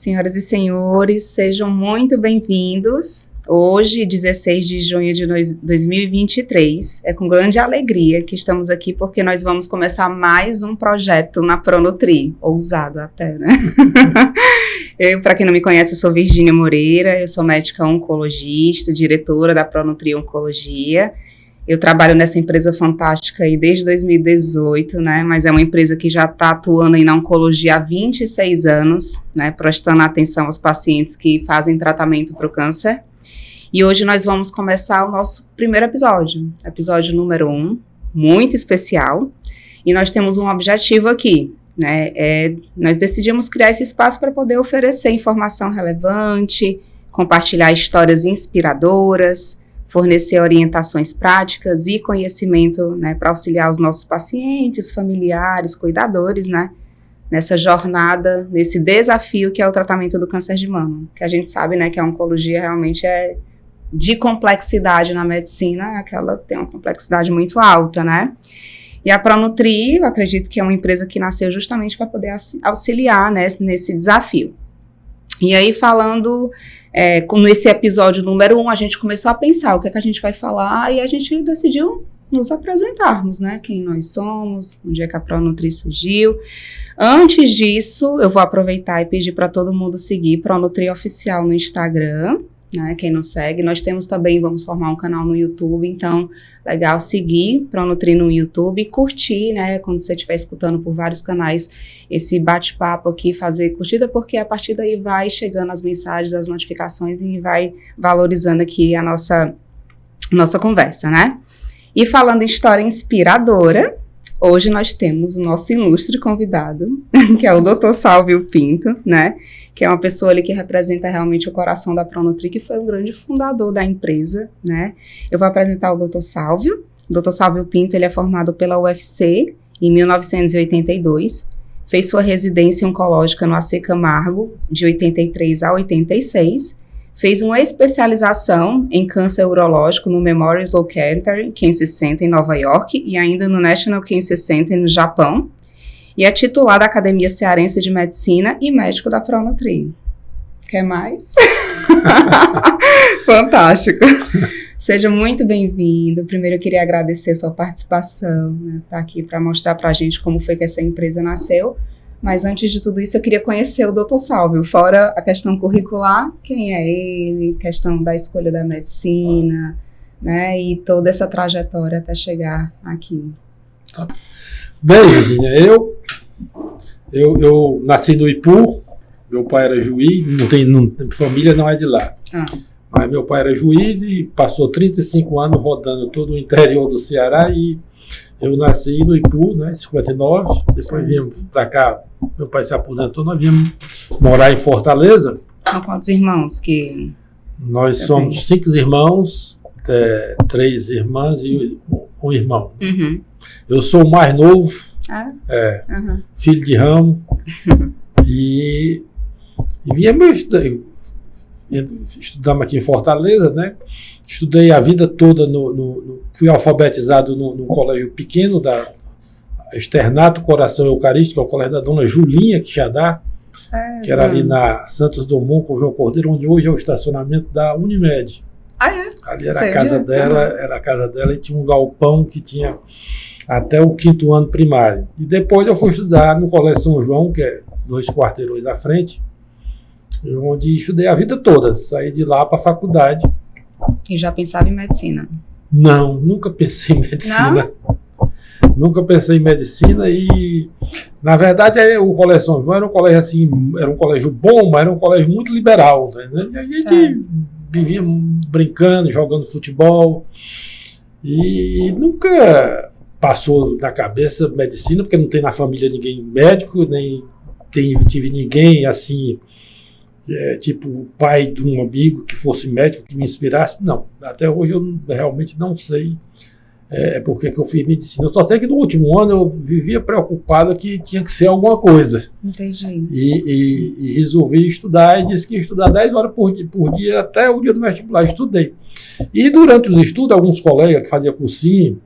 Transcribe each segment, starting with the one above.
senhoras e senhores, sejam muito bem-vindos. Hoje, 16 de junho de 2023, é com grande alegria que estamos aqui porque nós vamos começar mais um projeto na Pronutri, ousado até, né? Para quem não me conhece, eu sou Virgínia Moreira, eu sou médica oncologista, diretora da Pronutri Oncologia. Eu trabalho nessa empresa fantástica aí desde 2018, né, mas é uma empresa que já está atuando aí na oncologia há 26 anos, né, prestando atenção aos pacientes que fazem tratamento para o câncer. E hoje nós vamos começar o nosso primeiro episódio número 1, muito especial, e nós temos um objetivo aqui, né, nós decidimos criar esse espaço para poder oferecer informação relevante, compartilhar histórias inspiradoras, fornecer orientações práticas e conhecimento, né, para auxiliar os nossos pacientes, familiares, cuidadores, né, nessa jornada, nesse desafio que é o tratamento do câncer de mama, que a gente sabe, né, que a oncologia realmente é de complexidade na medicina, que ela tem uma complexidade muito alta, né, e a Pronutri, eu acredito que é uma empresa que nasceu justamente para poder auxiliar, né, nesse desafio. E aí, falando, nesse episódio número 1, a gente começou a pensar o que é que a gente vai falar e a gente decidiu nos apresentarmos, né? Quem nós somos, onde é que a Pronutri surgiu. Antes disso, eu vou aproveitar e pedir para todo mundo seguir Pronutri Oficial no Instagram, né? Quem não segue, nós temos também, vamos formar um canal no YouTube, então, legal seguir Pronutri no YouTube e curtir, né, quando você estiver escutando por vários canais, esse bate-papo aqui, fazer curtida, porque a partir daí vai chegando as mensagens, as notificações e vai valorizando aqui a nossa conversa, né? E falando em história inspiradora, hoje nós temos o nosso ilustre convidado, que é o Dr. Sálvio Pinto, né? Que é uma pessoa ali que representa realmente o coração da Pronutri, que foi o grande fundador da empresa, né? Eu vou apresentar o Dr. Sálvio. O Dr. Sálvio Pinto, ele é formado pela UFC em 1982, fez sua residência oncológica no AC Camargo, de 83 a 86, fez uma especialização em câncer urológico no Memorial Sloan Kettering Cancer Center em Nova York e ainda no National Cancer Center no Japão, e é titular da Academia Cearense de Medicina e médico da Pronutri. Quer mais? Fantástico. Seja muito bem-vindo. Primeiro eu queria agradecer a sua participação, né, tá aqui para mostrar para a gente como foi que essa empresa nasceu, mas antes de tudo isso eu queria conhecer o Dr. Sálvio, fora a questão curricular, quem é ele, questão da escolha da medicina, né, e toda essa trajetória até chegar aqui. Tá. Bem, Virginia, eu nasci no Ipu, meu pai era juiz, família não é de lá. Mas meu pai era juiz e passou 35 anos rodando todo o interior do Ceará e eu nasci no Ipu, né, em 59, depois viemos para cá, meu pai se aposentou, nós viemos morar em Fortaleza. São quantos irmãos que... Nós somos 5 irmãos, 3 irmãs e um irmão. Uhum. Eu sou o mais novo, Uhum. filho de Ramo, e viemos estudamos aqui em Fortaleza, né? Estudei a vida toda, fui alfabetizado num colégio pequeno, da Externato Coração Eucarístico, é o colégio da dona Julinha Quixadá, que era ali na Santos Dumont com o João Cordeiro, onde hoje é o estacionamento da Unimed. Ali era a casa dela, e tinha um galpão que tinha até o 5º ano primário. E depois eu fui estudar no Colégio São João, que é 2 quarteirões à frente, onde estudei a vida toda. Saí de lá para a faculdade. E já pensava em medicina? Não, nunca pensei em medicina. Não? Nunca pensei em medicina e, na verdade, o Colégio São João era um colégio assim, era um colégio bom, mas era um colégio muito liberal, né? E a gente vivia brincando, jogando futebol e nunca passou na cabeça medicina, porque não tem na família ninguém médico, nem tive ninguém assim, tipo o pai de um amigo que fosse médico, que me inspirasse. Não, até hoje eu realmente não sei porque que eu fiz medicina. Eu só sei que no último ano eu vivia preocupado que tinha que ser alguma coisa. Entendi. E resolvi estudar e disse que ia estudar 10 horas por dia até o dia do vestibular. Estudei. E durante os estudos, alguns colegas que faziam cursinho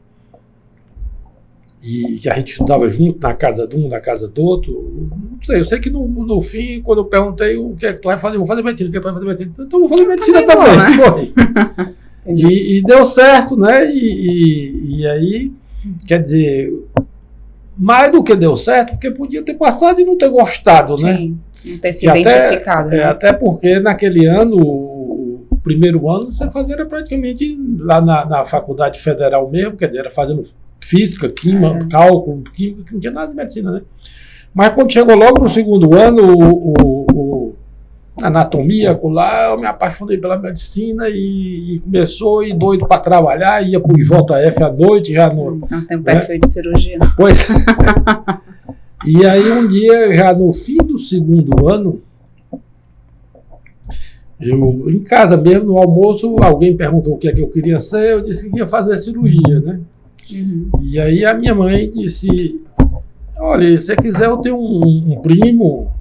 e que a gente estudava junto na casa de um, na casa do outro. Não sei, eu sei que no fim, quando eu perguntei o que é que tu vai fazer, eu vou fazer medicina, o que é que tu vai fazer medicina? Então eu vou fazer medicina também. Né? E deu certo, né? E aí, quer dizer, mais do que deu certo, porque podia ter passado e não ter gostado, né? Sim, não ter se identificado. Né? Até porque naquele ano, o primeiro ano, você fazia era praticamente lá na Faculdade Federal mesmo, quer dizer, era fazendo física, química, cálculo, química, que não tinha nada de medicina, né? Mas quando chegou logo no segundo ano, anatomia, lá, eu me apaixonei pela medicina e começou e doido para trabalhar, ia para o IJF à noite, já no... Não tem um perfil de cirurgia. Pois. E aí um dia, já no fim do segundo ano, eu, em casa mesmo, no almoço, alguém perguntou o que é que eu queria ser, eu disse que ia fazer cirurgia, né? Uhum. E aí a minha mãe disse, olha, se você quiser, eu tenho um primo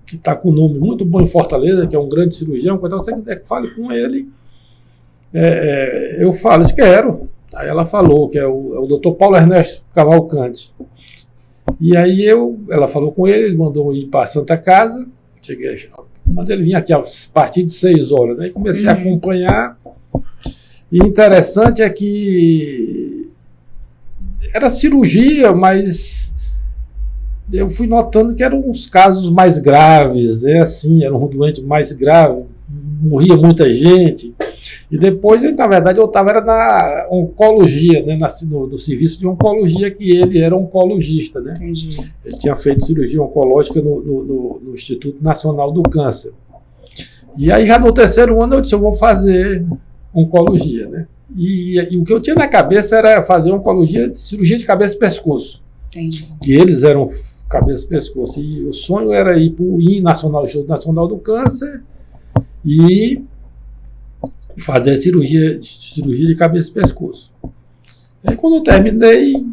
que está com um nome muito bom em Fortaleza, que é um grande cirurgião, quando você quiser que fale com ele, eu falo, quero. Aí ela falou que é o Dr. Paulo Ernesto Cavalcante. E aí ela falou com ele mandou ir para a Santa Casa, mandei ele vir aqui a partir de 6 horas, né? E comecei a acompanhar. E interessante é que era cirurgia, mas eu fui notando que eram os casos mais graves, né? Assim, era um doente mais grave, morria muita gente. E depois, na verdade, eu estava na oncologia, né? No serviço de oncologia, que ele era oncologista, né? Entendi. Ele tinha feito cirurgia oncológica no Instituto Nacional do Câncer. E aí, já no terceiro ano, eu disse, eu vou fazer oncologia, né? E o que eu tinha na cabeça era fazer oncologia, cirurgia de cabeça e pescoço. Entendi. Que eles eram cabeça e pescoço. E o sonho era ir para o Instituto Nacional do Câncer e fazer cirurgia de cabeça e pescoço. E aí, quando eu terminei,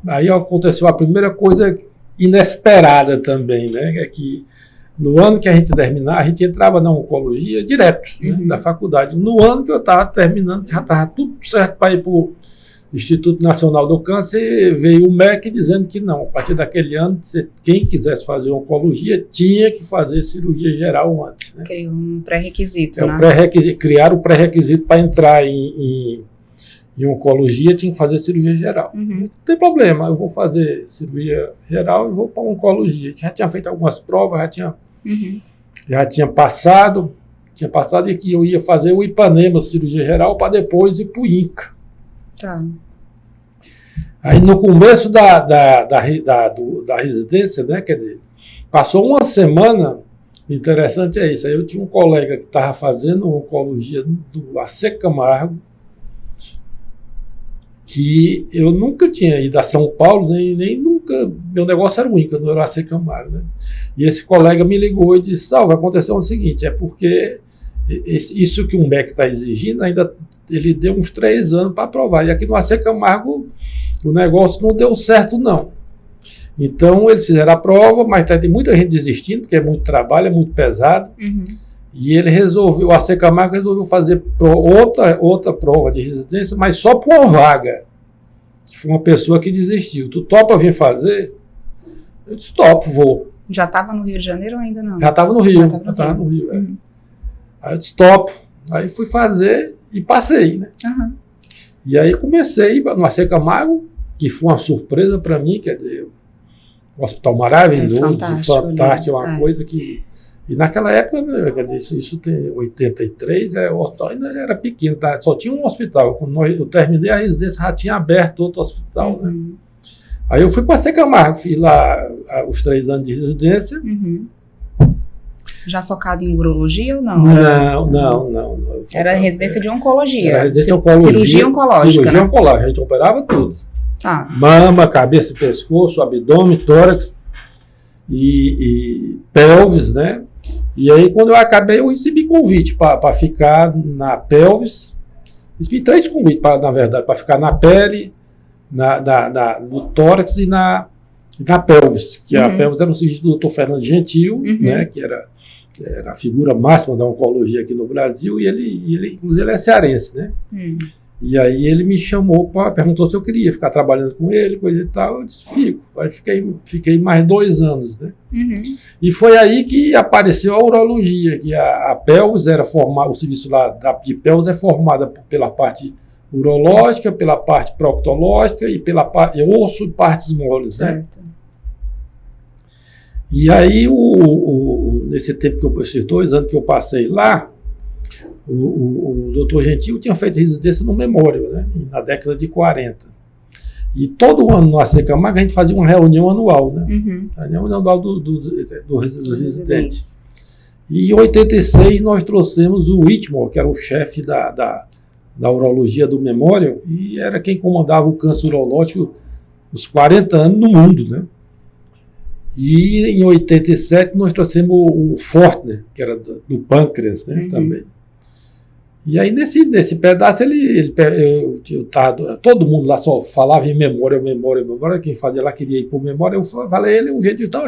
aí aconteceu a primeira coisa inesperada também, né? É que no ano que a gente terminava, a gente entrava na oncologia direto, né, da faculdade. No ano que eu estava terminando, já estava tudo certo para ir para o Instituto Nacional do Câncer, veio o MEC dizendo que não, a partir daquele ano, quem quisesse fazer oncologia tinha que fazer cirurgia geral antes. Né? Criou um pré-requisito, né? Criaram o pré-requisito para entrar em oncologia, tinha que fazer cirurgia geral. Não tem problema, eu vou fazer cirurgia geral e vou para oncologia. Já tinha feito algumas provas, já tinha passado e que eu ia fazer o Ipanema, cirurgia geral, para depois ir para o INCA. Tá. Aí no começo da residência, né, quer dizer, passou uma semana, interessante é isso, aí eu tinha um colega que estava fazendo oncologia do AC Camargo, que eu nunca tinha ido a São Paulo, nem nunca, meu negócio era o INCA, não era o AC Camargo, né? E esse colega me ligou e disse, vai acontecer o seguinte, é porque isso que o MEC está exigindo, ainda ele deu uns 3 anos para aprovar, e aqui no AC Camargo o negócio não deu certo não. Então eles fizeram a prova, mas tem muita gente desistindo, porque é muito trabalho, é muito pesado, e ele resolveu, o AC Camargo resolveu fazer outra prova de residência, mas só por uma vaga. Foi uma pessoa que desistiu. Tu topa vir fazer? Eu disse, topo, vou. Já estava no Rio de Janeiro ou ainda não? Já estava no Rio. Aí eu disse, topo. Aí fui fazer e passei, né? E aí comecei no AC Camargo, que foi uma surpresa para mim, quer dizer, um hospital maravilhoso, fantástico, uma coisa que... E naquela época, né, isso tem 83, o hospital ainda era pequeno, tá? Só tinha um hospital. Quando eu terminei a residência, já tinha aberto outro hospital, né? Aí eu fui para AC Camargo, fiz lá os 3 anos de residência. Já focado em urologia ou não? Não. Era residência de oncologia. Era residência de oncologia. Cirurgia oncológica. Cirurgia, né? oncológica, a gente operava tudo. Tá. Mama, cabeça e pescoço, abdômen, tórax e pelvis, né? E aí, quando eu acabei, eu recebi convite para ficar na pelvis. Recebi 3 convites, na verdade, para ficar na pele, no tórax e na pelvis. Que a pelvis era um serviço do Dr. Fernando Gentil, né, que era a figura máxima da oncologia aqui no Brasil, e ele inclusive, ele é cearense, né? E aí ele me chamou, perguntou se eu queria ficar trabalhando com ele, coisa e tal. Eu disse, fico. Aí fiquei mais 2 anos, né? Uhum. E foi aí que apareceu a urologia, que a pelvis era formada, o serviço lá de pelvis é formada pela parte urológica, pela parte proctológica e pela parte osso e partes moles, né? Certo. E aí, nesse tempo esses 2 anos que eu passei lá, o doutor Gentil tinha feito residência no Memorial, né, na década de 40. E todo ano no AC Camargo a gente fazia uma reunião anual, né? Uhum. A reunião anual dos residentes. E em 86 nós trouxemos o Whitmore, que era o chefe da urologia do Memorial, e era quem comandava o câncer urológico os 40 anos no mundo, né? E em 87 nós trouxemos o Fortner, que era do pâncreas, né, também. E aí nesse pedaço todo mundo lá só falava em memória, quem fazia lá queria ir por memória, eu falei ele, o jeito de tal,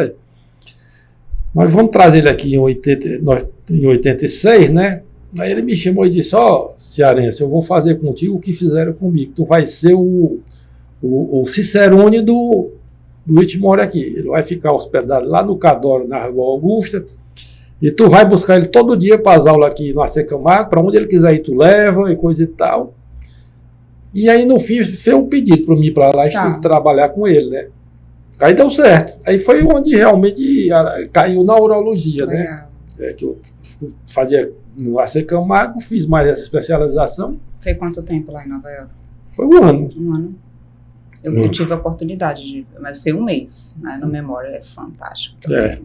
nós vamos trazer ele aqui em 86, né? Aí ele me chamou e disse, cearense, eu vou fazer contigo o que fizeram comigo, tu vai ser o Cicerone do Whitmore aqui, ele vai ficar hospedado lá no Cadoro, na Rua Augusta, e tu vai buscar ele todo dia para as aulas aqui no AC Camargo, para onde ele quiser ir tu leva e coisa e tal. E aí no fim fez um pedido para mim ir para lá trabalhar com ele, né? Aí deu certo. Aí foi onde realmente caiu na urologia, né? Que eu fazia no AC Camargo, fiz mais essa especialização. Foi quanto tempo lá em Nova York? Foi 1 ano. 1 ano. Eu tive a oportunidade mas foi 1 mês, né? No Memorial é fantástico também.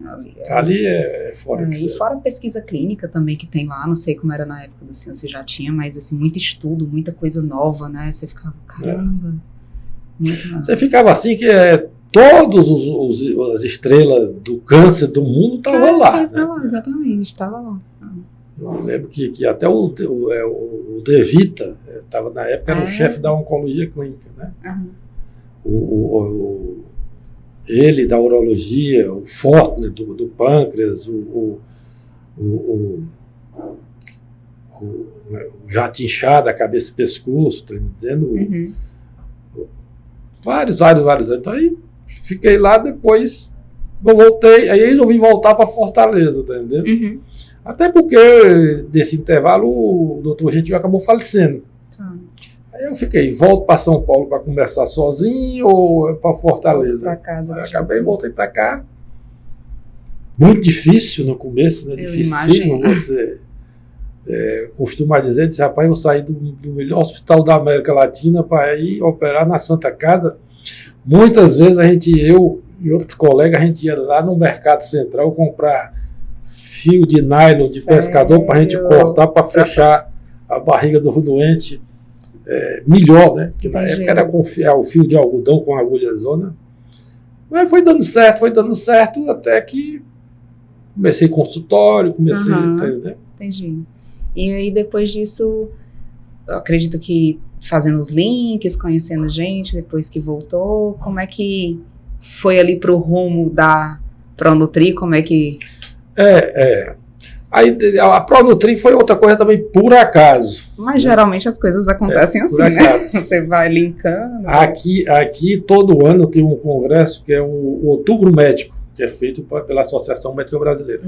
Ali é fora. E fora a pesquisa clínica também que tem lá, não sei como era na época do senhor, você já tinha, mas assim, muito estudo, muita coisa nova, né? Você ficava, caramba, muito nova. Você ficava assim que todas as estrelas do câncer do mundo estavam lá. Né? Exatamente, estava lá. Eu lembro que até o De Vita estava na época, era o chefe da oncologia clínica, né? Ele da urologia, o Fortner do pâncreas, o jato inchado da cabeça e pescoço, estou dizendo, vários anos. Então aí fiquei lá, depois eu voltei, aí resolvi voltar para Fortaleza, tá entendendo? Até porque desse intervalo o doutor Gentil acabou falecendo. Aí eu fiquei, volto para São Paulo para conversar sozinho ou para Fortaleza? Para casa. Aí voltei para cá. Muito difícil no começo, né? Dificílimo você costuma dizer, disse, rapaz, eu saí do melhor hospital da América Latina para ir operar na Santa Casa. Muitas vezes eu e outro colega, a gente ia lá no Mercado Central comprar fio de nylon de pescador para a gente cortar para fechar a barriga do doente. Melhor, né? Porque na época era o fio de algodão com agulha zona. Mas foi dando certo, até que comecei consultório, entendeu? Entendi. E aí depois disso, eu acredito que fazendo os links, conhecendo gente, depois que voltou, como é que foi ali pro rumo da Pronutri, como é que... Aí a Pronutri foi outra coisa também por acaso. Mas geralmente as coisas acontecem assim, né? Você vai linkando. Aqui todo ano tem um congresso que é o Outubro Médico, que é feito pela Associação Médica Brasileira.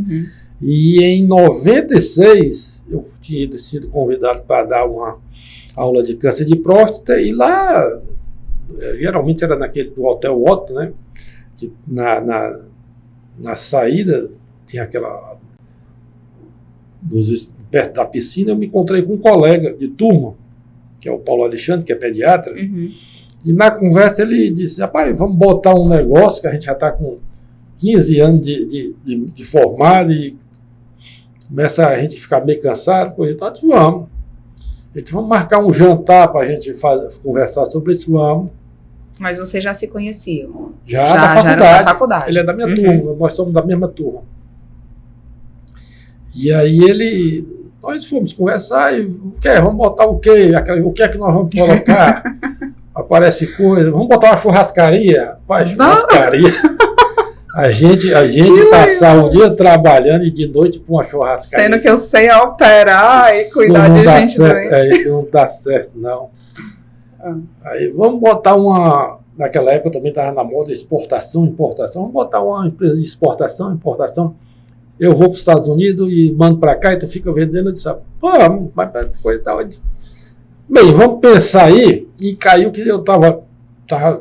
E em 96 eu tinha sido convidado para dar uma aula de câncer de próstata, e lá geralmente era naquele do Hotel Otto, né? Que na saída tinha aquela... perto da piscina, eu me encontrei com um colega de turma, que é o Paulo Alexandre, que é pediatra, e na conversa ele disse, rapaz, vamos botar um negócio, que a gente já está com 15 anos de formado, e começa a gente ficar meio cansado, coisa e tal, disse, vamos. Vamos marcar um jantar para a gente conversar sobre isso, vamos. Mas vocês já se conheciam? Já era da faculdade. Ele é da minha turma, nós somos da mesma turma. E aí nós fomos conversar e vamos botar o quê? O que é que nós vamos colocar? Aparece coisa, vamos botar uma churrascaria? Rapaz, churrascaria. A gente passar o dia trabalhando e de noite para uma churrascaria. Sendo que eu sei operar e cuidar de gente doente. Isso não dá certo, não. Aí vamos botar uma... Naquela época também estava na moda exportação, importação. Vamos botar uma empresa de exportação, importação. Eu vou para os Estados Unidos e mando para cá e tu fica vendendo. Eu disse, pô, mas coisa tal. Bem, vamos pensar aí. E caiu que eu estava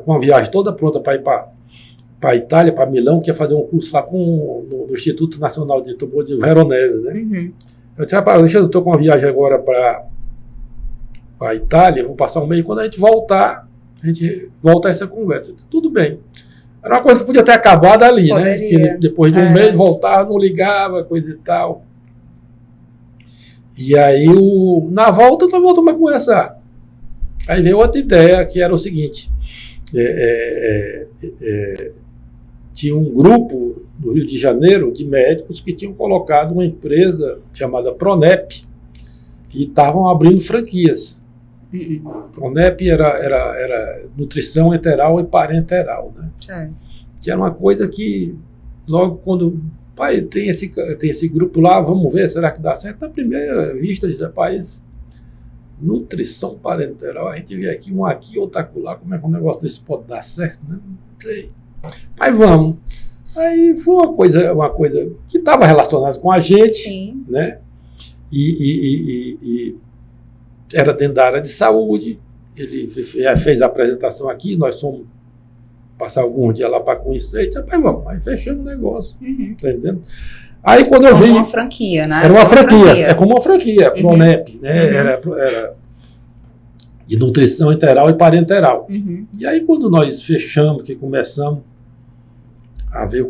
com a viagem toda pronta para ir para a Itália, para Milão, que ia fazer um curso lá no Instituto Nacional de Tumor de Veronese, né? Uhum. Eu disse, rapaz, eu estou com uma viagem agora para a Itália, vou passar um mês, quando a gente voltar, a essa conversa. Disse, tudo bem. Era uma coisa que podia ter acabado ali, né? Que depois de um mês voltava, não ligava, coisa e tal. E aí, na volta, nós voltamos a conversar. Aí veio outra ideia, que era o seguinte. Tinha um grupo no Rio de Janeiro de médicos que tinham colocado uma empresa chamada Pronep e estavam abrindo franquias. Pronep era nutrição enteral e parenteral, né? Que era uma coisa que logo quando pai tem esse grupo lá, vamos ver, será que dá certo? Na primeira vista de país, nutrição parenteral, a gente vê aqui um aqui, outro acolá, como é que um negócio desse pode dar certo, né? Não sei. Mas vamos. Aí foi uma coisa que estava relacionada com a gente, sim, né? E era dentro da área de saúde. Ele fez a apresentação aqui, nós fomos passar alguns dias lá para conhecer, e disse, vamos, aí fechamos o negócio. Uhum. Tá entendendo? Aí quando eu vi... Era uma franquia, né? Era uma franquia, é como uma franquia, Pronep, né? Uhum. Era de nutrição enteral e parenteral. Uhum. E aí quando nós fechamos, que começamos a ver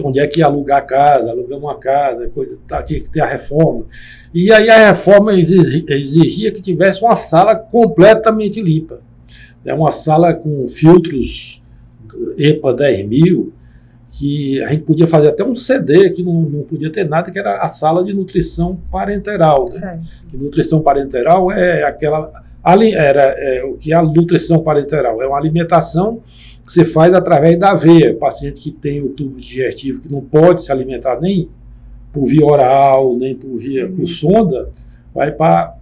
onde é que ia alugar a casa, alugamos uma casa, tinha que ter a reforma. E aí a reforma exigia que tivesse uma sala completamente limpa. Uma sala com filtros EPA 10.000, que a gente podia fazer até um CD, que não podia ter nada, que era a sala de nutrição parenteral. Né? Nutrição parenteral é o que é a nutrição parenteral? É uma alimentação que se faz através da veia. O paciente que tem o tubo digestivo, que não pode se alimentar nem por via oral, nem por sonda, vai para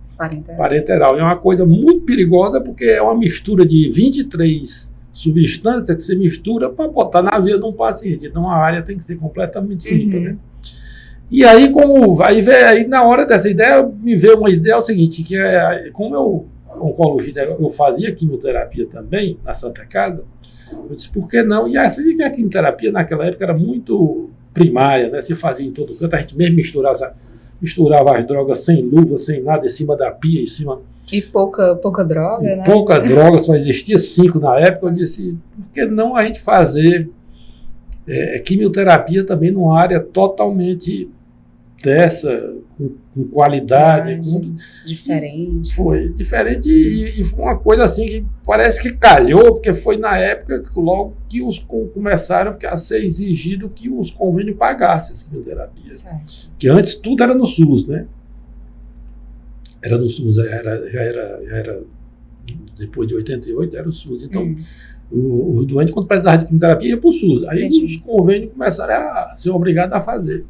parenteral. É uma coisa muito perigosa, porque é uma mistura de 23 substâncias que você mistura para botar na veia de um paciente. Então a área tem que ser completamente limpa. Né? E aí, aí na hora dessa ideia, me veio uma ideia o seguinte, que como eu oncologista, eu fazia quimioterapia também na Santa Casa, eu disse, por que não? E a quimioterapia naquela época era muito primária, né? Se fazia em todo canto, a gente mesmo misturava as drogas sem luva, sem nada, em cima da pia, em cima... E pouca droga, né? Pouca droga, só existia 5 na época. Eu disse, por que não a gente fazer quimioterapia também numa área totalmente dessa, com qualidade. Diferente. Foi diferente e foi uma coisa assim que parece que calhou, porque foi na época que logo que começaram a ser exigido que os convênios pagassem as quimioterapias. Certo. Que antes tudo era no SUS, né? Era no SUS, já era depois de 88, era o SUS. Então, o doente, quando precisava de quimioterapia, ia para o SUS. Aí os convênios começaram a ser obrigados a fazer.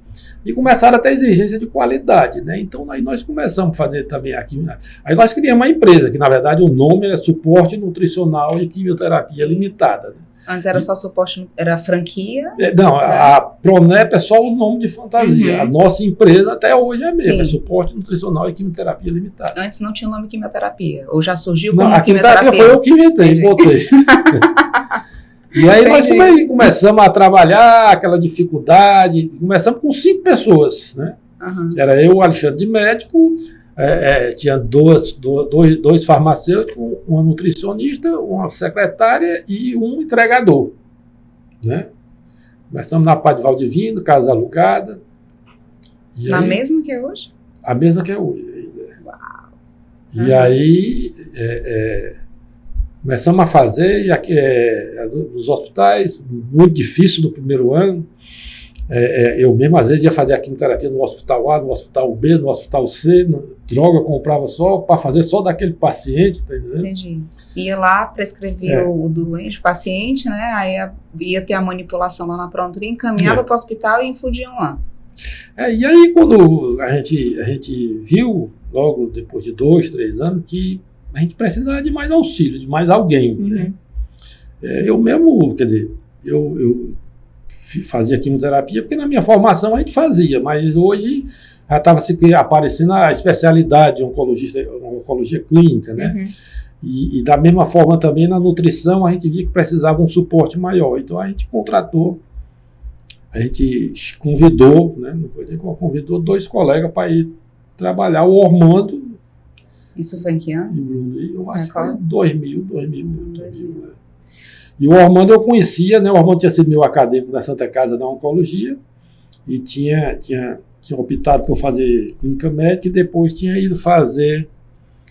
E começaram a ter exigência de qualidade, né? Então, aí nós começamos a fazer também a quimioterapia. Aí nós criamos uma empresa, que na verdade o nome é Suporte Nutricional e Quimioterapia Limitada. Né? Antes era só suporte, era franquia? Não, a Pronep é só o nome de fantasia. Uhum. A nossa empresa até hoje é mesmo, é Suporte Nutricional e Quimioterapia Limitada. Antes não tinha o nome quimioterapia, ou já surgiu como quimioterapia? Foi eu que inventei, botei. E aí nós começamos a trabalhar aquela dificuldade, começamos com 5 pessoas, né? Uhum. Era eu, o Alexandre de médico, tinha dois farmacêuticos, uma nutricionista, uma secretária e um entregador, né? Começamos na Padre Valdivino, casa alugada. Na mesma que é hoje? A mesma que é hoje. Uau! E aí começamos a fazer, e aqui nos hospitais, muito difícil no primeiro ano, Eu mesmo, às vezes, ia fazer a quimioterapia no hospital A, no hospital B, no hospital C, droga eu comprava só para fazer só daquele paciente, tá entendendo? Entendi. Ia lá, prescrevia o doente, o paciente, né? Aí ia ter a manipulação lá na Pronutri, encaminhava para o hospital e infundiam lá. E aí, quando a gente viu, logo depois de 2, 3 anos, que a gente precisava de mais auxílio, de mais alguém. Né? Eu mesmo, quer dizer, eu fazia quimioterapia, porque na minha formação a gente fazia, mas hoje já estava aparecendo a especialidade de oncologia clínica, né? E da mesma forma também na nutrição a gente via que precisava um suporte maior, então a gente convidou, né? Convidou 2 colegas para ir trabalhar, o Ormando. Isso foi em que ano? E Bruno, eu acho que foi em 2000. Né? E o Ormando eu conhecia, né? O Ormando tinha sido meu acadêmico na Santa Casa da Oncologia e tinha optado por fazer clínica médica e depois tinha ido fazer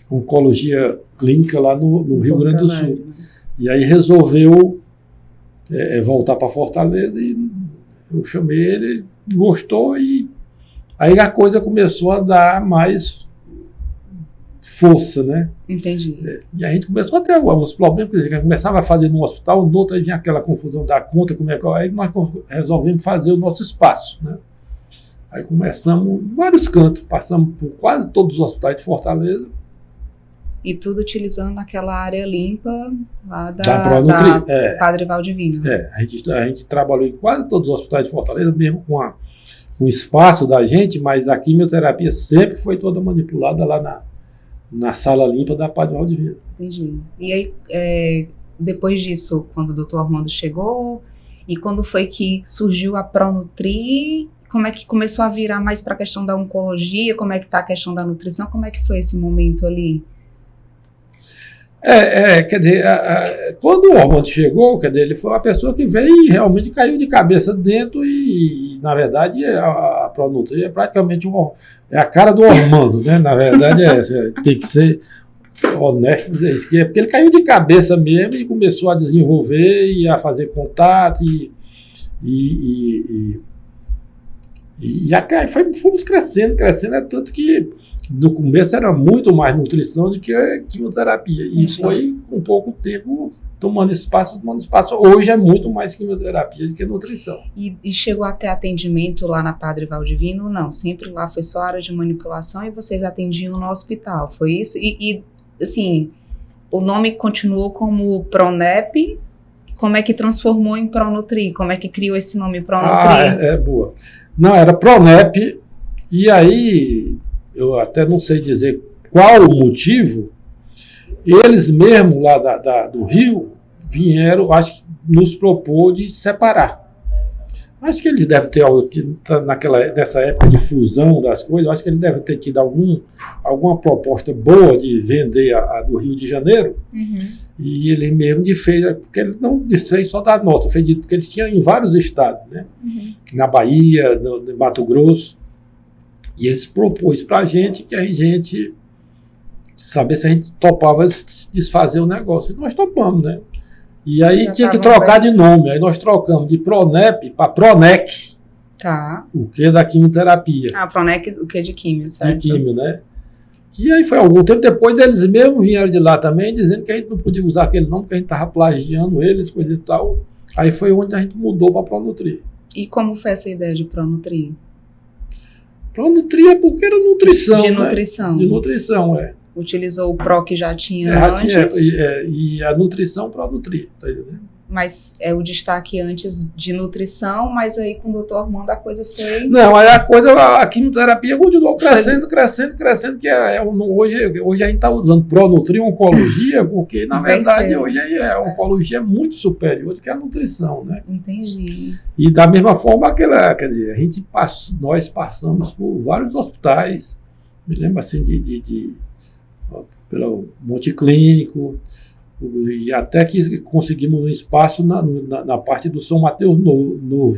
oncologia clínica lá no Rio Grande do Sul. Né? E aí resolveu voltar para Fortaleza e eu chamei ele, gostou e aí a coisa começou a dar mais força, né? Entendi. E a gente começou a ter alguns problemas, porque a gente começava a fazer no hospital, no outro aí vinha aquela confusão da conta, aí nós resolvemos fazer o nosso espaço, né? Aí começamos em vários cantos, passamos por quase todos os hospitais de Fortaleza. E tudo utilizando aquela área limpa lá da Padre Valdivino. A gente trabalhou em quase todos os hospitais de Fortaleza, mesmo com o espaço da gente, mas a quimioterapia sempre foi toda manipulada lá na sala limpa da Padre Valdivino. Entendi. E aí, depois disso, quando o doutor Armando chegou, e quando foi que surgiu a Pronutri, como é que começou a virar mais para a questão da oncologia, como é que está a questão da nutrição, como é que foi esse momento ali? Quer dizer, quando o Ormando chegou, quer dizer, ele foi uma pessoa que veio e realmente caiu de cabeça dentro e na verdade, a Pronutri é praticamente a cara do Ormando, né? Na verdade, tem que ser honesto dizer isso, porque ele caiu de cabeça mesmo e começou a desenvolver e a fazer contato fomos crescendo, tanto que no começo era muito mais nutrição do que quimioterapia. E foi com pouco tempo tomando espaço. Hoje é muito mais quimioterapia do que nutrição. E chegou até atendimento lá na Padre Valdivino? Não, sempre lá foi só área de manipulação e vocês atendiam no hospital, foi isso? E assim, o nome continuou como Pronep. Como é que transformou em Pronutri? Como é que criou esse nome Pronutri? Boa. Não, era Pronep, e aí eu até não sei dizer qual o motivo, eles mesmo lá do Rio vieram, acho que nos propôs de separar. Acho que eles devem ter, nessa época de fusão das coisas, acho que eles devem ter tido alguma proposta boa de vender a do Rio de Janeiro, e ele mesmo fez, porque ele não fez só da nossa, porque eles tinham em vários estados, né? Na Bahia, no Mato Grosso, e eles propôs para a gente que a gente saber se a gente topava desfazer o negócio, e nós topamos, né? E aí tinha que trocar de nome. Aí nós trocamos de Pronep para Pronec. Tá. O que da quimioterapia. Pronec, o que de quimio, certo? De quimio, né? E aí foi algum tempo depois, eles mesmos vieram de lá também, dizendo que a gente não podia usar aquele nome, porque a gente estava plagiando eles, coisa e tal. Aí foi onde a gente mudou para Pronutri. E como foi essa ideia de Pronutri? Pronutri é porque era nutrição. De nutrição. De nutrição, Utilizou o Pro que já tinha antes. E a nutrição Pronutri, tá entendendo? Mas é o destaque antes de nutrição, mas aí com o doutor Armando a coisa foi... Não, aí a quimioterapia continuou crescendo, que hoje a gente está usando Pronutri Oncologia, porque na verdade hoje a oncologia é muito superior do que a nutrição, né? Entendi. E da mesma forma, quer dizer, nós passamos por vários hospitais, me lembro assim pelo Monte Clínico, e até que conseguimos um espaço na parte do São Mateus Novo,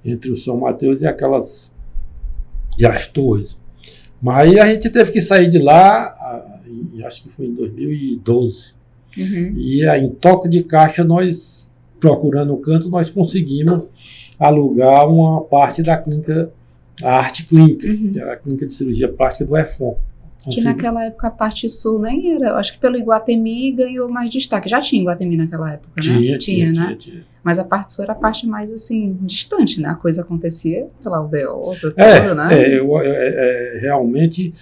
entre o São Mateus e as torres. Mas aí a gente teve que sair de lá, acho que foi em 2012, e aí, em toque de caixa, nós procurando o canto, nós conseguimos alugar uma parte da clínica, a Arte Clínica, que era a clínica de cirurgia plástica do EFON. Que naquela época a parte sul nem era, acho que pelo Iguatemi ganhou mais destaque. Já tinha Iguatemi naquela época, né? Tinha, né? Mas a parte sul era a parte mais, assim, distante, né? A coisa acontecia pela aldeota, tudo, né? Realmente,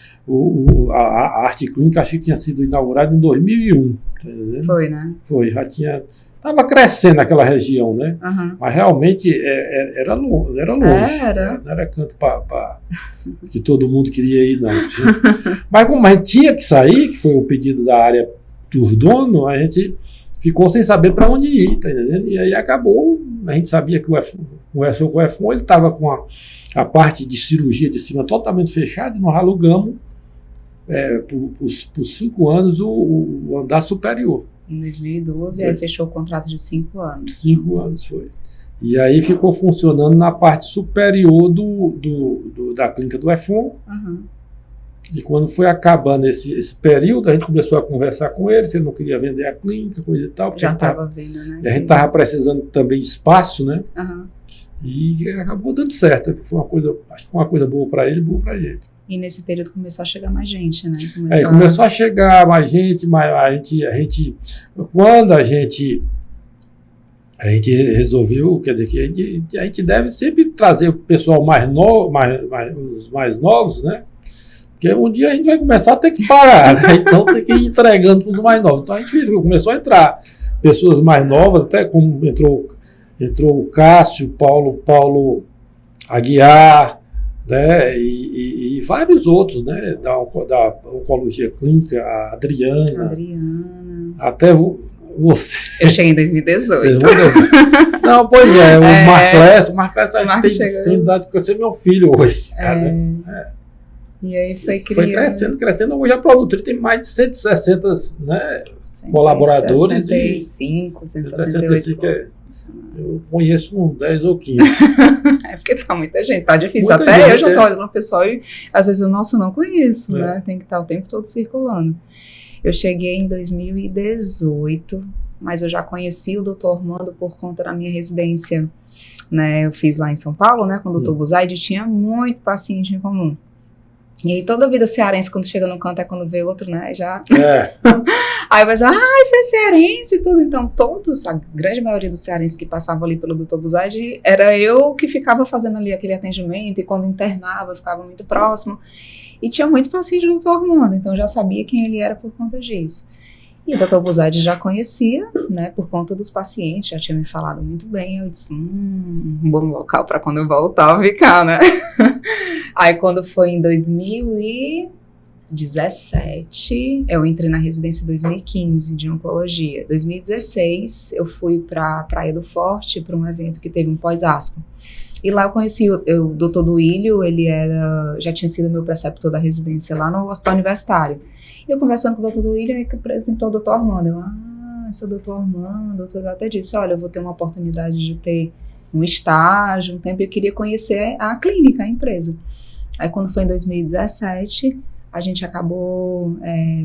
a Arte Clínica, acho que tinha sido inaugurada em 2001. Tá, foi, né? Foi, já tinha... Estava crescendo aquela região, né? Mas realmente era longe. Não era canto que todo mundo queria ir, não. Mas como a gente tinha que sair, que foi o pedido da área dos donos, a gente ficou sem saber para onde ir, tá entendendo? E aí acabou, a gente sabia que o EFON ele estava com a parte de cirurgia de cima totalmente fechada, e nós alugamos por 5 anos o andar superior. Em 2012, aí fechou o contrato de 5 anos. 5 anos foi. E aí ficou funcionando na parte superior da clínica do EFON. E quando foi acabando esse período, a gente começou a conversar com ele, se ele não queria vender a clínica, coisa e tal. Já estava vendo, né? E a gente estava precisando também de espaço, né? E acabou dando certo. Foi acho que foi uma coisa boa para ele e boa para a gente. E nesse período começou a chegar mais gente, né? Começou a chegar mais gente, mas quando a gente resolveu, quer dizer, que a gente deve sempre trazer o pessoal mais novo, os mais novos, né? Porque um dia a gente vai começar a ter que parar, né? Então tem que ir entregando para os mais novos. Então a gente começou a entrar pessoas mais novas, até como entrou o Cássio, Paulo Aguiar, né, e vários outros, né, da oncologia clínica, a Adriana. Até você. Eu cheguei em 2018. Não, pois é, o Marclés tem idade que você é meu filho hoje. E aí foi crescendo. Hoje a Pronutri tem mais de 160, né, colaboradores. 168. Eu conheço uns 10 ou 15. É porque tá muita gente, tá difícil. Muita gente, eu já tô olhando o pessoal e às vezes eu não conheço, né? Tem que estar o tempo todo circulando. Eu cheguei em 2018, mas eu já conheci o Dr. Armando por conta da minha residência, né? Eu fiz lá em São Paulo, né? Com o Dr. Buzaide, tinha muito paciente em comum. E aí toda vida cearense, quando chega num canto, é quando vê outro, né? Já... Aí vai dizer, você é cearense e tudo. Então, a grande maioria dos cearenses que passavam ali pelo Dr. Buzaide, era eu que ficava fazendo ali aquele atendimento, e quando internava, eu ficava muito próximo. E tinha muito paciente do Dr. Armando, então eu já sabia quem ele era por conta disso. E o Dr. Buzaide já conhecia, né, por conta dos pacientes, já tinha me falado muito bem. Eu disse, um bom local para quando eu voltar a ficar, né? Aí quando foi em 2017, eu entrei na residência em 2015 de oncologia. 2016, eu fui para a Praia do Forte, para um evento que teve um pós-asco. E lá eu conheci o Dr. Duílio, ele já tinha sido meu preceptor da residência lá no Hospital Universitário. E eu conversando com o Dr. Duílio, ele apresentou o Dr. Armando. Eu, esse é o Dr. Armando. O doutor até disse, olha, eu vou ter uma oportunidade de ter um estágio, um tempo, eu queria conhecer a clínica, a empresa. Aí quando foi em 2017, a gente acabou,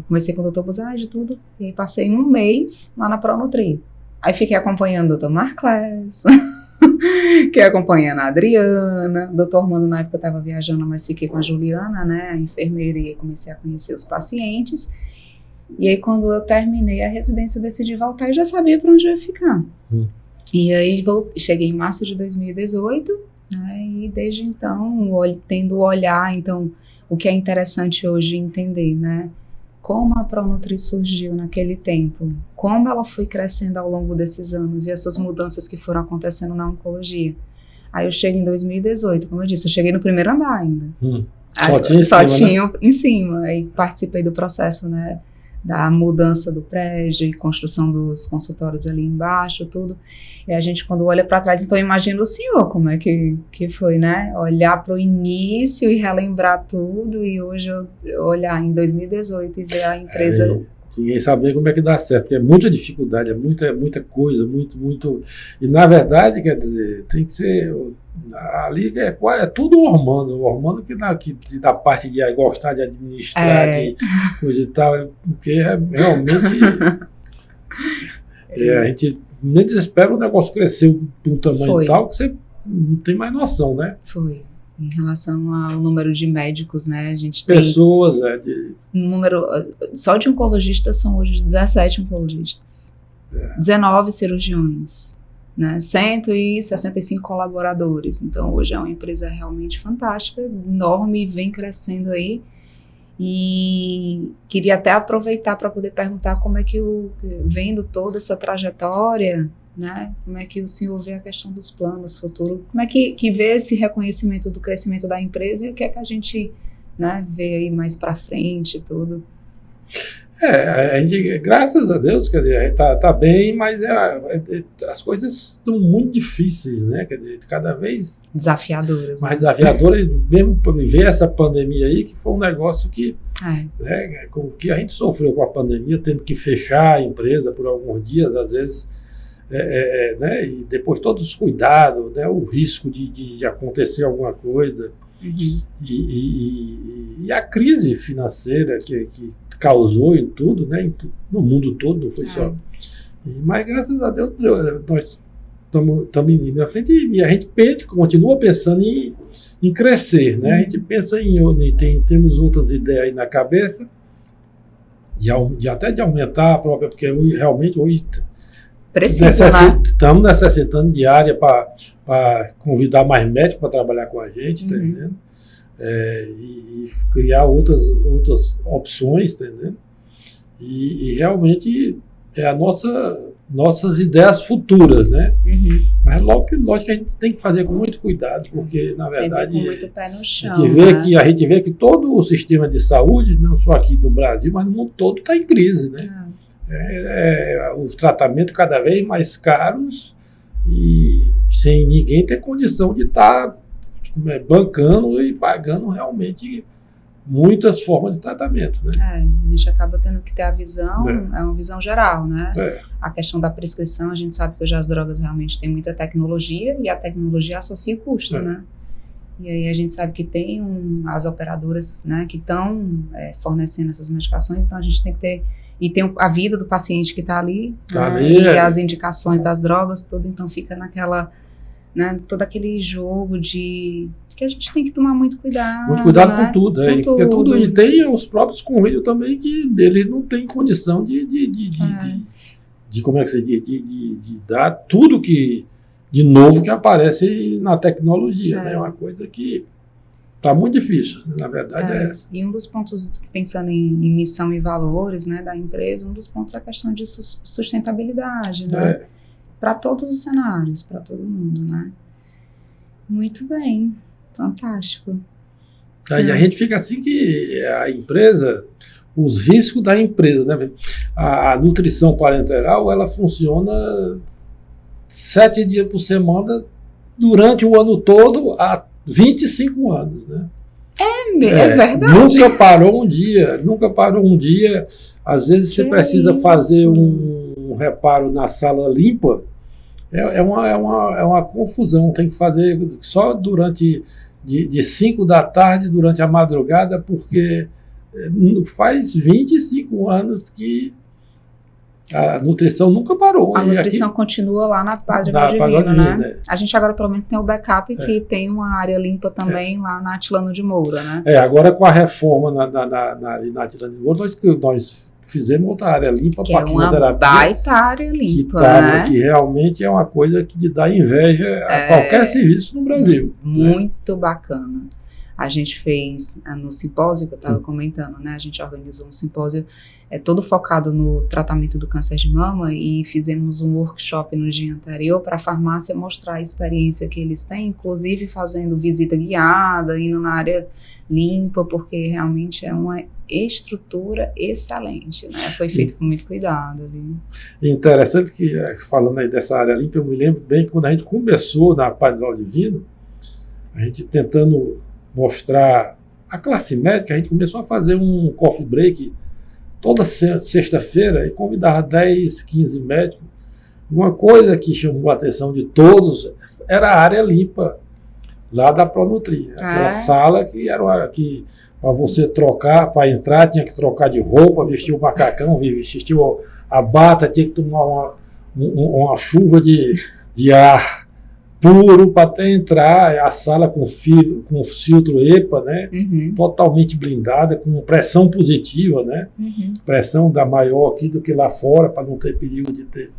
comecei com o Dr. Buzaide e tudo, e aí passei um mês lá na Pronutri. Aí fiquei acompanhando o Dr. Marclés, fiquei acompanhando a Adriana, o Dr. Armando na época estava viajando, mas fiquei com a Juliana, né, a enfermeira, e aí comecei a conhecer os pacientes. E aí quando eu terminei a residência, eu decidi voltar e já sabia para onde eu ia ficar. E aí cheguei em março de 2018, né, e desde então, tendo o olhar, então, o que é interessante hoje entender, né, como a Pronutri surgiu naquele tempo, como ela foi crescendo ao longo desses anos e essas mudanças que foram acontecendo na oncologia. Aí eu cheguei em 2018, como eu disse, eu cheguei no primeiro andar ainda. Só tinha em cima, aí participei do processo, né, da mudança do prédio e construção dos consultórios ali embaixo, tudo. E a gente, quando olha para trás, então imagina o senhor, como é que foi, né? Olhar para o início e relembrar tudo, e hoje eu olhar em 2018 e ver a empresa... Ninguém sabe como é que dá certo, porque é muita dificuldade, é muita coisa, muito... E, na verdade, quer dizer, tem que ser... Ali é tudo o Armando que da parte de gostar de administrar, de coisa e tal, porque realmente a gente nem desespera o negócio crescer de um tamanho tal que você não tem mais noção, né? Foi. Em relação ao número de médicos, né? A gente tem Pessoas, número só de oncologistas são hoje 17 oncologistas, 19 cirurgiões, né? 165 colaboradores. Então hoje é uma empresa realmente fantástica, enorme, vem crescendo aí. E queria até aproveitar para poder perguntar como é que vendo toda essa trajetória, né? Como é que o senhor vê a questão dos planos futuros? Como é que vê esse reconhecimento do crescimento da empresa e o que é que a gente, né, vê aí mais para frente e tudo? A gente, graças a Deus, quer dizer, a gente tá bem, mas as coisas estão muito difíceis, né? Quer dizer, cada vez desafiadoras. Mais desafiadoras, mesmo para viver essa pandemia aí, que foi um negócio que, né, que a gente sofreu com a pandemia, tendo que fechar a empresa por alguns dias, às vezes, né, e depois todos os cuidados, né, o risco de acontecer alguma coisa, e a crise financeira que causou em tudo, né, no mundo todo, não foi só. Mas graças a Deus nós estamos indo na frente e a gente continua pensando em crescer, né? A gente pensa temos outras ideias aí na cabeça até de aumentar a própria, porque realmente hoje estamos necessitando de área para convidar mais médicos para trabalhar com a gente, tá entendendo? E criar outras opções, tá entendendo? E realmente é nossas ideias futuras, né? Mas lógico que a gente tem que fazer com muito cuidado, porque na verdade com muito pé no chão, a gente vê que todo o sistema de saúde, não só aqui no Brasil, mas no mundo todo está em crise, né? Os tratamentos cada vez mais caros e sem ninguém ter condição de estar bancando e pagando realmente muitas formas de tratamento, né? A gente acaba tendo que ter a visão, é uma visão geral, né? A questão da prescrição, a gente sabe que hoje as drogas realmente têm muita tecnologia e a tecnologia associa custo, né? E aí a gente sabe que tem as operadoras, né, que estão fornecendo essas medicações, então a gente tem que ter, e tem a vida do paciente que está ali, e as indicações das drogas, tudo, então fica naquela, né, todo aquele jogo de que a gente tem que tomar muito cuidado. Muito cuidado, né? Com tudo, porque tudo. E tem os próprios convênios também que ele não tem condição de como é que se diz, de dar tudo que de novo que aparece na tecnologia, né? É uma coisa que está muito difícil, na verdade é essa. E um dos pontos, pensando em missão e valores, né, da empresa, um dos pontos é a questão de sustentabilidade, né? Para todos os cenários, para todo mundo, né? Muito bem. Fantástico. E a gente fica assim que a empresa, os riscos da empresa, né? A nutrição parenteral, ela funciona 7 dias por semana durante o ano todo há 25 anos, né? É verdade. Nunca parou um dia. Às vezes você precisa fazer um reparo na sala limpa, é uma confusão, tem que fazer só durante de 5 da tarde, durante a madrugada, porque faz 25 anos que a nutrição nunca parou. A nutrição continua lá na Padre Valdivino, né? A gente agora pelo menos tem o backup que tem uma área limpa também lá na Atilano de Moura, né? Agora com a reforma na Atilano de Moura, nós fizemos outra área limpa para quimioterapia. É uma baita área limpa, né? Que realmente é uma coisa que dá inveja a qualquer serviço no Brasil. Muito bacana. A gente fez no simpósio que eu estava comentando, né? A gente organizou um simpósio todo focado no tratamento do câncer de mama e fizemos um workshop no dia anterior para a farmácia mostrar a experiência que eles têm, inclusive fazendo visita guiada, indo na área limpa, porque realmente é uma estrutura excelente, né? Foi feito com muito cuidado ali. Interessante que, falando aí dessa área limpa, eu me lembro bem que quando a gente começou na Padre Valdivino, a gente tentando mostrar a classe médica, a gente começou a fazer um coffee break toda sexta-feira e convidava 10, 15 médicos. Uma coisa que chamou a atenção de todos era a área limpa lá da Pronutri. Aquela sala que era que para você trocar, para entrar, tinha que trocar de roupa, vestir o macacão, vestir a bata, tinha que tomar uma chuva de ar puro para até entrar, a sala com filtro EPA, né? Totalmente blindada, com pressão positiva, né? Pressão da maior aqui do que lá fora, para não ter perigo de ter.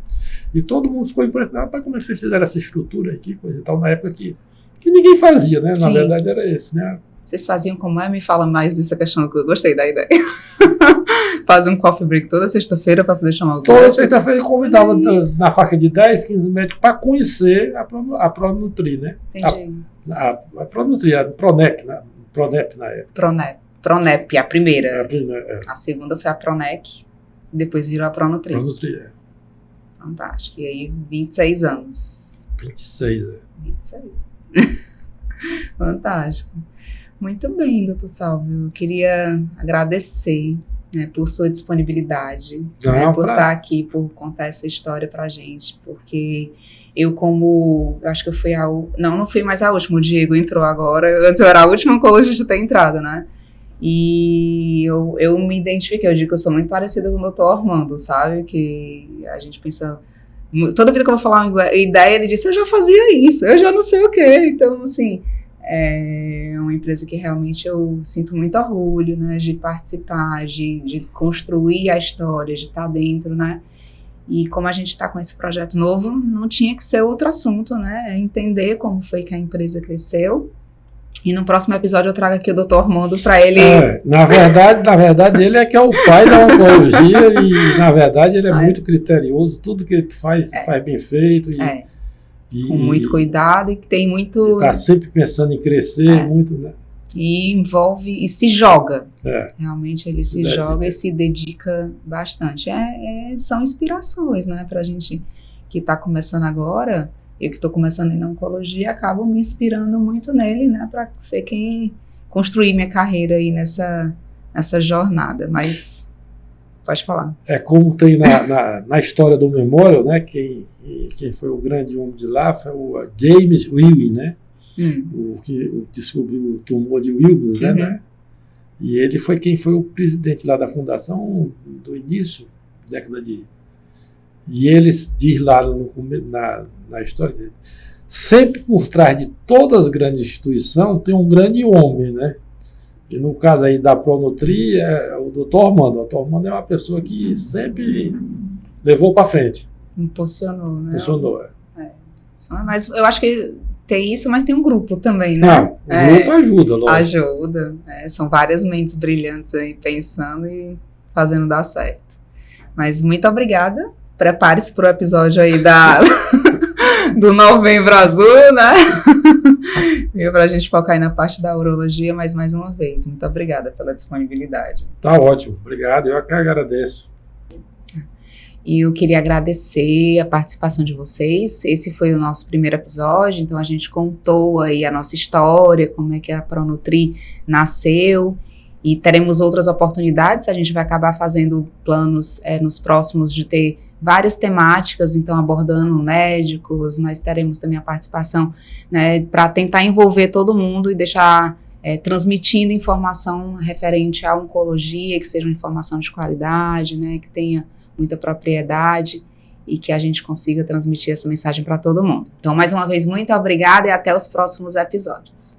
E todo mundo ficou impressionado, para como é que vocês fizeram essa estrutura aqui, coisa e tal, na época que ninguém fazia, né? Na verdade era esse, né? Vocês faziam como é? Me fala mais dessa questão, que eu gostei da ideia. Faz um coffee break toda sexta-feira para poder chamar os Toda sexta-feira eu convidava na faixa de 10, 15 metros para conhecer a Pronutri, né? Entendi. A Pronutri, a Pronep na época. Pronep, a primeira. A primeira, A segunda foi a Pronec, depois virou a Pronutri. Pronutri, Fantástico. E aí, 26 anos. 26, 26. Fantástico. Muito bem, doutor Sálvio. Eu queria agradecer, né, por sua disponibilidade, né, por estar aqui, por contar essa história pra gente, porque eu acho que eu fui não fui mais a última, o Diego entrou agora, antes eu era a última oncologista a ter entrado, né, e eu me identifiquei, eu digo que eu sou muito parecida com o doutor Armando, sabe, que a gente pensa, toda vida que eu vou falar uma ideia, ele disse, eu já fazia isso, eu já não sei o quê, então, assim, é uma empresa que realmente eu sinto muito orgulho, né, de participar, de construir a história, de estar dentro, né, e como a gente está com esse projeto novo, não tinha que ser outro assunto, né, entender como foi que a empresa cresceu, e no próximo episódio eu trago aqui o Dr. Armando para ele... Na verdade ele é que é o pai da oncologia e na verdade ele é muito criterioso, tudo que ele faz bem feito com muito cuidado e que tem muito... Está sempre pensando em crescer, muito, né? E envolve, e se joga. Realmente ele se joga e se dedica bastante. São inspirações, né? Pra gente que está começando agora, eu que estou começando na oncologia, acabo me inspirando muito nele, né? Para ser quem construir minha carreira aí nessa jornada. Mas... Pode falar. Como tem na história do Memorial, né? Quem foi o grande homem de lá foi o James Williams, né? O que descobriu o tumor de Williams, né? E ele foi quem foi o presidente lá da fundação do início, década de... E ele diz lá na história dele, sempre por trás de todas as grandes instituições tem um grande homem, né? E no caso aí da Pronutri, é o Dr. Armando. O Dr. Armando é uma pessoa que sempre levou para frente. Impulsionou, né? Impulsionou, Mas eu acho que tem isso, mas tem um grupo também, né? Não, o grupo ajuda, lógico. Ajuda. São várias mentes brilhantes aí pensando e fazendo dar certo. Mas muito obrigada. Prepare-se para o episódio aí do Novembro Azul, né? Viu, para a gente focar aí na parte da urologia, mas mais uma vez, muito obrigada pela disponibilidade. Tá ótimo, obrigado, eu que agradeço. E eu queria agradecer a participação de vocês. Esse foi o nosso primeiro episódio, então a gente contou aí a nossa história, como é que a Pronutri nasceu, e teremos outras oportunidades. A gente vai acabar fazendo planos nos próximos de ter várias temáticas, então abordando médicos, mas teremos também a participação, né, para tentar envolver todo mundo e deixar transmitindo informação referente à oncologia, que seja uma informação de qualidade, né, que tenha muita propriedade e que a gente consiga transmitir essa mensagem para todo mundo. Então, mais uma vez, muito obrigada e até os próximos episódios.